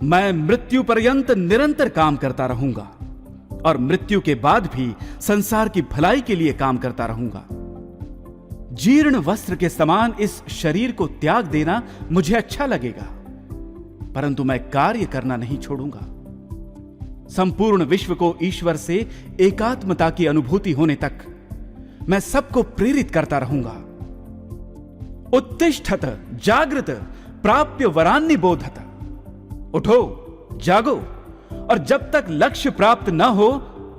मैं मृत्यु पर्यंत निरंतर काम करता रहूंगा और मृत्यु के बाद भी संसार की भलाई के लिए काम करता रहूंगा। जीर्ण वस्त्र के समान इस शरीर को त्याग देना मुझे अच्छा लगेगा, परंतु मैं कार्य करना नहीं छोड़ूंगा। संपूर्ण विश्व को ईश्वर से एकात्मता की अनुभूति होने तक मैं सबको प्रेरित करता रहूंगा। उत्तिष्ठत जागृत प्राप्य वरान्नि बोधत। उठो, जागो, और जब तक लक्ष्य प्राप्त न हो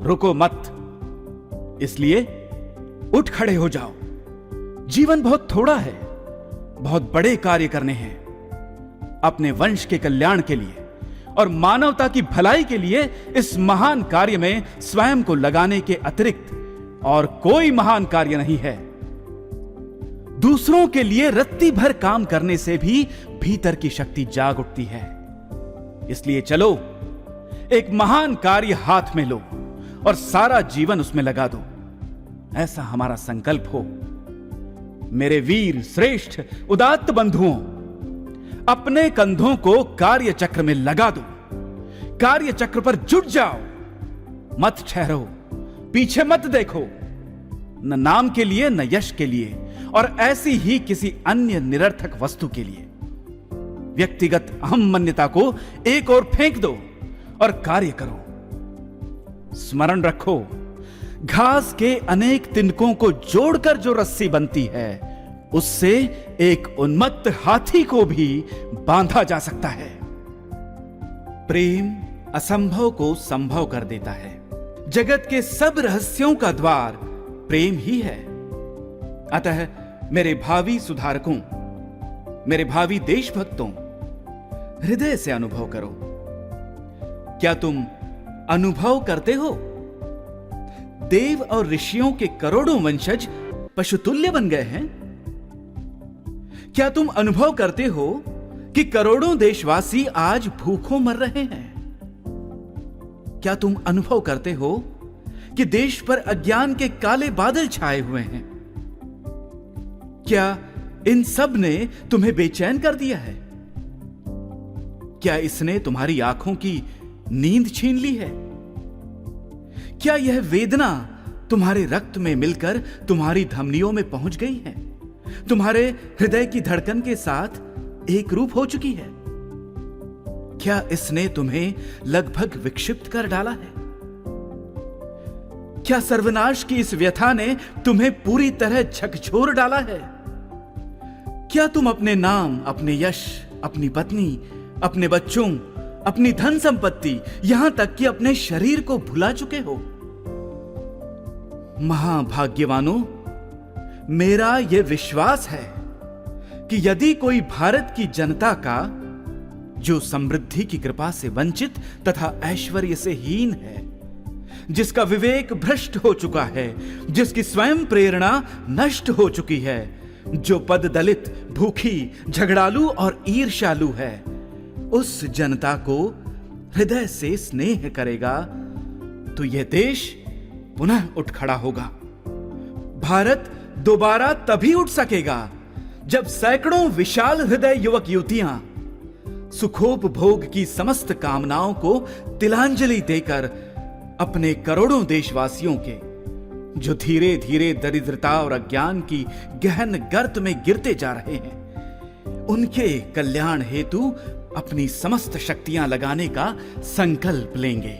रुको मत। इसलिए उठ खड़े हो जाओ। जीवन बहुत थोड़ा है, बहुत बड़े कार्य करने हैं। अपने वंश के कल्याण के लिए और मानवता की भलाई के लिए इस महान कार्य में स्वयं को लगाने के अतिरिक्त और कोई महान कार्य नहीं है। दूसरों के लिए रत्ती भर काम करने से भी भीतर की शक्ति जाग उठती है। इसलिए चलो, एक महान कार्य हाथ में लो और सारा जीवन उसमें लगा दो। ऐसा हमारा संकल्प हो। मेरे वीर श्रेष्ठ उदात्त बंधुओं, अपने कंधों को कार्य चक्र में लगा दो। कार्य चक्र पर जुट जाओ। मत ठहरो, पीछे मत देखो, न नाम के लिए न यश के लिए और ऐसी ही किसी अन्य निरर्थक वस्तु के लिए। व्यक्तिगत अहंमन्यता को एक ओर फेंक दो और कार्य करो। स्मरण रखो, घास के अनेक तिनकों को जोड़कर जो रस्सी बनती है, उससे एक उन्मत्त हाथी को भी बांधा जा सकता है। प्रेम असंभव को संभव कर देता है। जगत के सब रहस्यों का द्वार प्रेम ही है। अतः मेरे भावी सुधारकों, मेरे भावी देशभक्तों, हृदय से अनुभव करो। क्या तुम अनुभव करते हो? देव और ऋषियों के करोड़ों वंशज पशुतुल्य बन गए हैं। क्या तुम अनुभव करते हो कि करोड़ों देशवासी आज भूखों मर रहे हैं? क्या तुम अनुभव करते हो कि देश पर अज्ञान के काले बादल छाए हुए हैं? क्या इन सब ने तुम्हें बेचैन कर दिया है? क्या इसने तुम्हारी आंखों की नींद छीन ली है? क्या यह वेदना तुम्हारे रक्त में मिलकर तुम्हारी धमनियों में पहुंच गई है? तुम्हारे हृदय की धड़कन के साथ एक रूप हो चुकी है? क्या इसने तुम्हें लगभग विक्षिप्त कर डाला है? क्या सर्वनाश की इस व्यथा ने तुम्हें पूरी तरह झकझोर डाला है? क्या तुम अपने नाम, अपने यश, अपनी पत्नी, अपने बच्चों, अपनी धन संपत्ति, यहां तक कि अपने शरीर को भुला चुके हो? महाभाग्यवानों, मेरा यह विश्वास है कि यदि कोई भारत की जनता का, जो समृद्धि की कृपा से वंचित तथा ऐश्वर्य से हीन है, जिसका विवेक भ्रष्ट हो चुका है, जिसकी स्वयं प्रेरणा नष्ट हो चुकी है, जो पद दलित, भूखी, झगड़ालू और ईर्ष्यालु है, उस जनता को हृदय से स्नेह करेगा तो यह देश पुनः उठ खड़ा होगा। भारत दोबारा तभी उठ सकेगा जब सैकड़ों विशाल हृदय युवक युवतियां सुखोपभोग की समस्त कामनाओं को तिलांजलि देकर अपने करोड़ों देशवासियों के, जो धीरे धीरे दरिद्रता और अज्ञान की गहन गर्त में गिरते जा रहे हैं, उनके कल्याण हेतु अपनी समस्त शक्तियां लगाने का संकल्प लेंगे।